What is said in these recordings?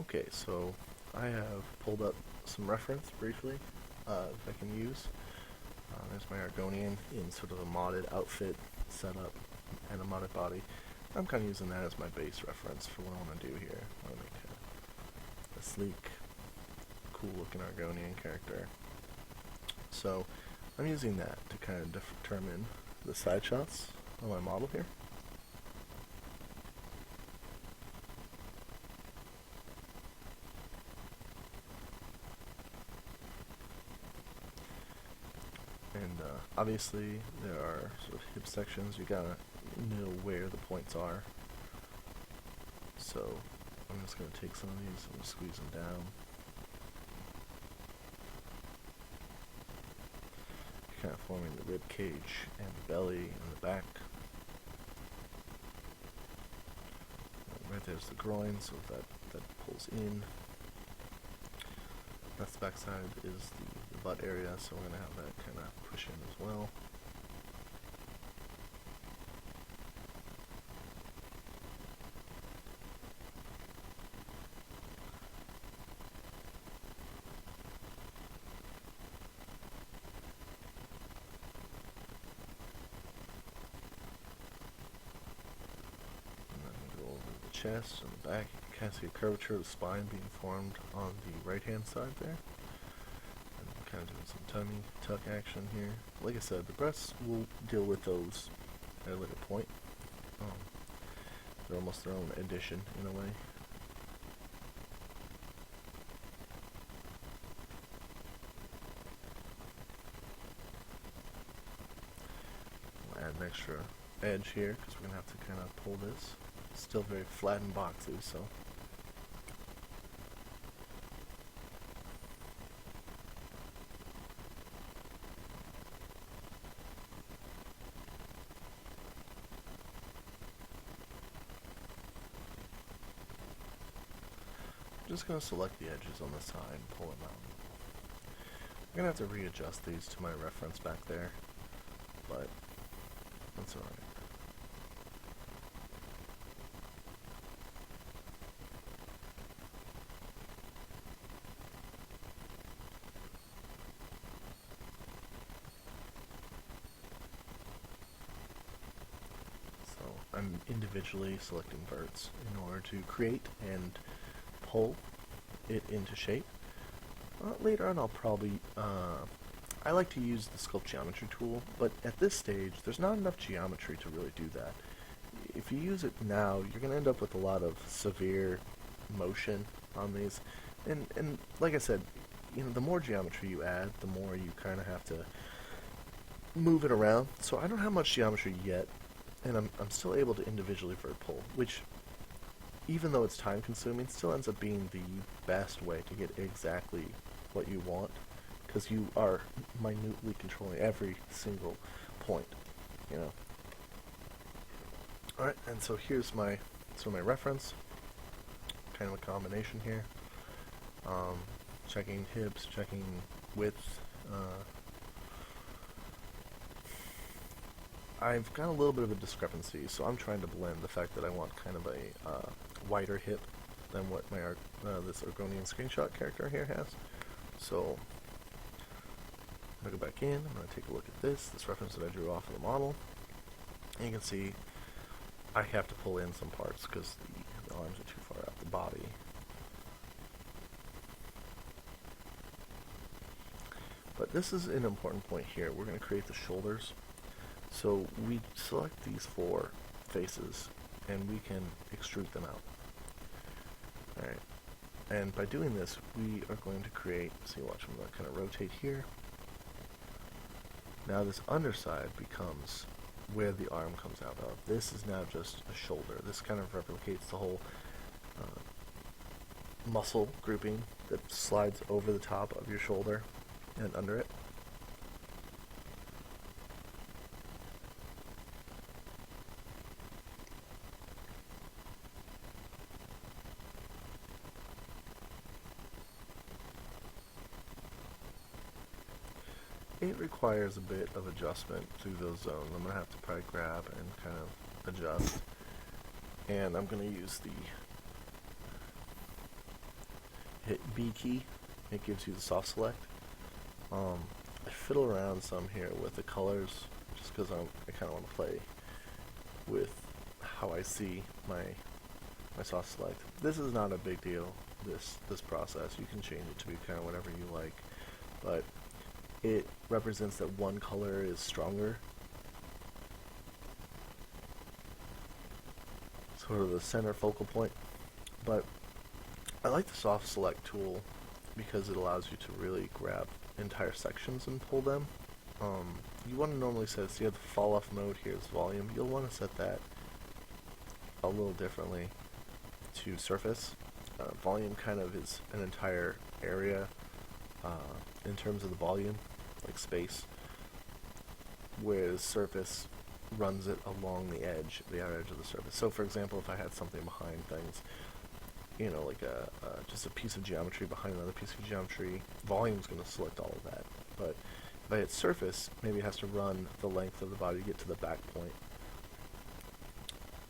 Okay, so I have pulled up some reference briefly that I can use. There's my Argonian in sort of a modded outfit setup and a modded body. I'm kind of using that as my base reference for what I want to do here. I want to make a sleek, cool looking Argonian character. So I'm using that to kind of determine the side shots on my model here. And obviously there are sort of hip sections, you gotta know where the points are. So I'm just gonna take some of these and squeeze them down. Kind of forming the rib cage and the belly and the back. And right there's the groin, so that pulls in. That's the back side is the butt area, so we're going to have that kind of push in as well. And then we go over the chest and the back. You can kind of see a curvature of the spine being formed on the right hand side there. Kind of doing some tummy tuck action here. Like I said, the breasts will deal with those at a later point. They're almost their own addition in a way. We'll add an extra edge here because we're going to have to kind of pull this. It's still very flat and boxy, so. I'm just going to select the edges on the side and pull them out. I'm going to have to readjust these to my reference back there, but that's alright. So I'm individually selecting verts in order to create and pull it into shape. Later on I'll probably, I like to use the Sculpt Geometry tool, but at this stage there's not enough geometry to really do that. If you use it now, you're going to end up with a lot of severe motion on these, and like I said, the more geometry you add, the more you kind of have to move it around. So I don't have much geometry yet, and I'm still able to individually vert pull, which, even though it's time consuming, still ends up being the best way to get exactly what you want, because you are minutely controlling every single point, Alright, and so here's my reference, kind of a combination here. Checking hips, checking width. I've got a little bit of a discrepancy, so I'm trying to blend the fact that I want kind of a wider hip than what my this Argonian screenshot character here has. So I'm going to go back in, I'm going to take a look at this reference that I drew off of the model, and you can see I have to pull in some parts because the arms are too far out the body. But this is an important point here. We're going to create the shoulders. So we select these four faces and we can extrude them out. Alright. And by doing this, we are going to create, see, watch, I'm going to kind of rotate here. Now this underside becomes where the arm comes out of. This is now just a shoulder. This kind of replicates the whole muscle grouping that slides over the top of your shoulder and under it. It requires a bit of adjustment through those zones. I'm going to have to probably grab and kind of adjust. And I'm going to use the hit B key, it gives you the soft select. I fiddle around some here with the colors, just because I kind of want to play with how I see my soft select. This is not a big deal, this process. You can change it to be kind of whatever you like, but it represents that one color is stronger. Sort of the center focal point. But I like the soft select tool because it allows you to really grab entire sections and pull them. You want to normally set, so you have the fall off mode, here's volume. You'll want to set that a little differently to surface. Volume kind of is an entire area in terms of the volume, like space, whereas surface runs it along the edge, the outer edge of the surface. So for example, if I had something behind things, you know, like just a piece of geometry behind another piece of geometry, volume's going to select all of that. But if I hit surface, maybe it has to run the length of the body to get to the back point.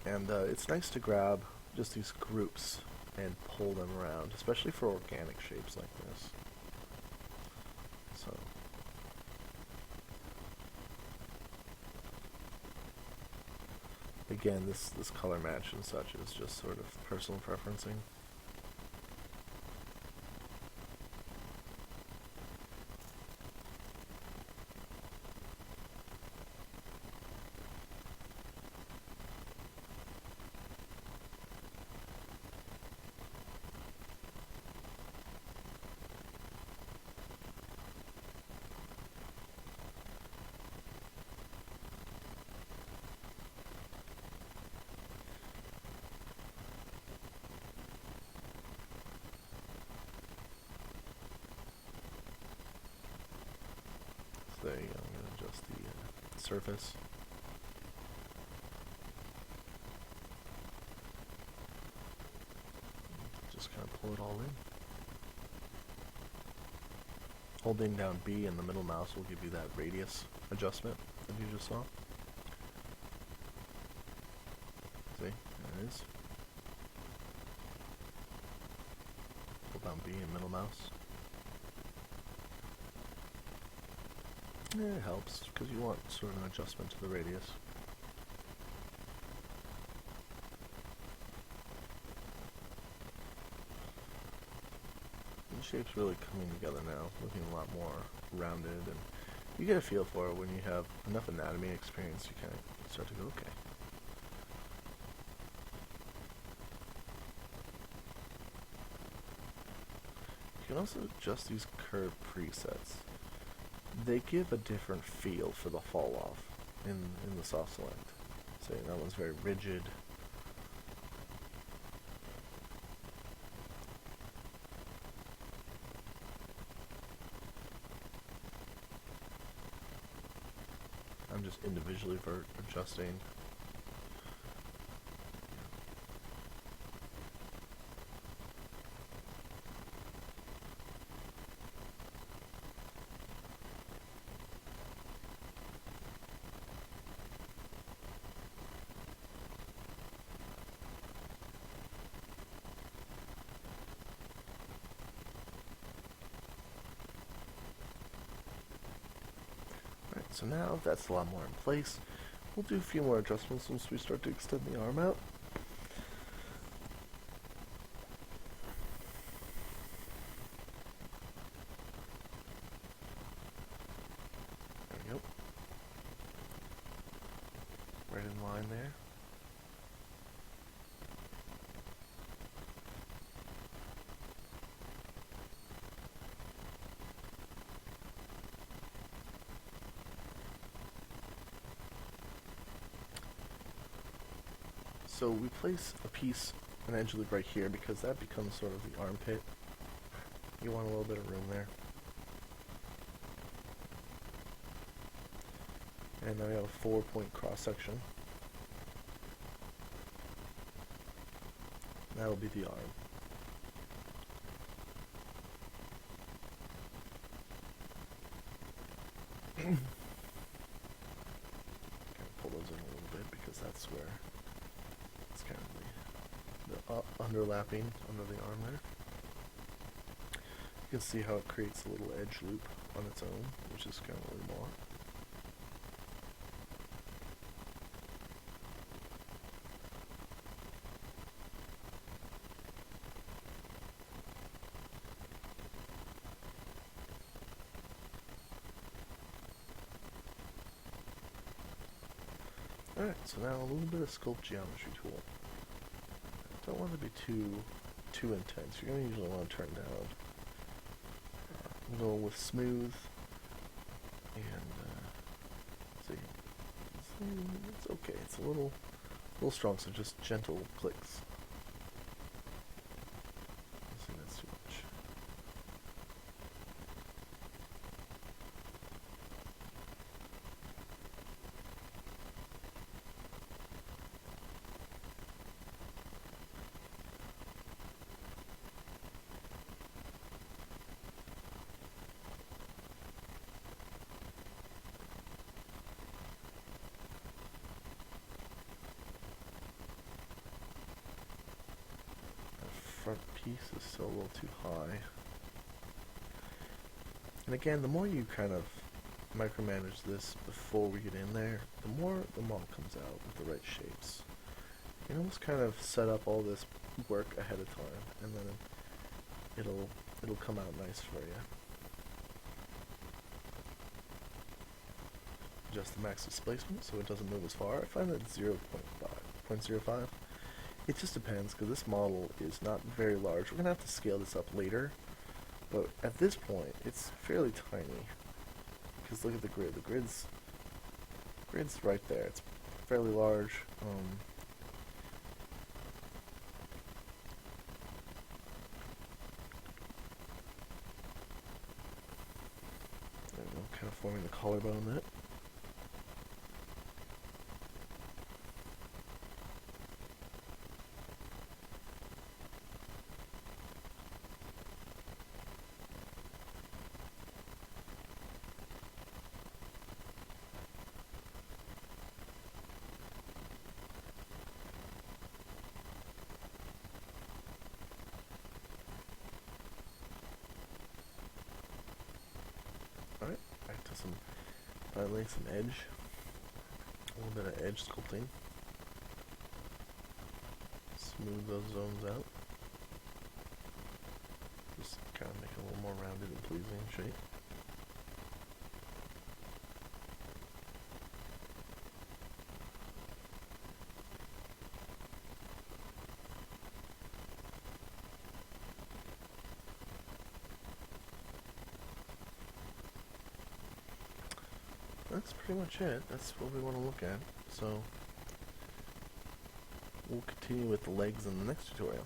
And it's nice to grab just these groups and pull them around, especially for organic shapes like this. So again, this color match and such is just sort of personal preferencing. There you go, I'm going to adjust the surface. Just kind of pull it all in. Holding down B and the middle mouse will give you that radius adjustment that you just saw. See, there it is. Hold down B and middle mouse. It helps, because you want sort of an adjustment to the radius. The shape's really coming together now, looking a lot more rounded, and you get a feel for it when you have enough anatomy experience. You kind of start to go, okay. You can also adjust these curve presets. They give a different feel for the fall off in the soft select. So that one's very rigid. I'm just individually adjusting. So now that's a lot more in place. We'll do a few more adjustments once we start to extend the arm out. There we go. Right in line there. So we place a piece, an edge loop right here, because that becomes sort of the armpit. You want a little bit of room there. And now we have a 4-point cross section. That'll be the arm. Kind of pull those in a little bit because that's where it's kind of the underlapping under the arm there. can see how it creates a little edge loop on its own, which is kind of what we want. Alright, so now a little bit of Sculpt Geometry tool. Don't want to be too intense. You're going to usually want to turn down. We'll go with smooth, and see, it's okay. It's a little strong, so just gentle clicks. I think that's too much. Front piece is still a little too high. And again, the more you kind of micromanage this before we get in there, the more the model comes out with the right shapes. You can almost kind of set up all this work ahead of time, and then it'll come out nice for you. Adjust the max displacement so it doesn't move as far. I find that 0.05. It just depends, because this model is not very large. We're going to have to scale this up later, but at this point, it's fairly tiny. Because look at the grid. The grid's right there. It's fairly large. There we go, kind of forming the collarbone there. Alright, back to finally some edge. A little bit of edge sculpting. Smooth those zones out. Just kind of make it a little more rounded and pleasing shape. That's pretty much it. That's what we want to look at. So we'll continue with the legs in the next tutorial.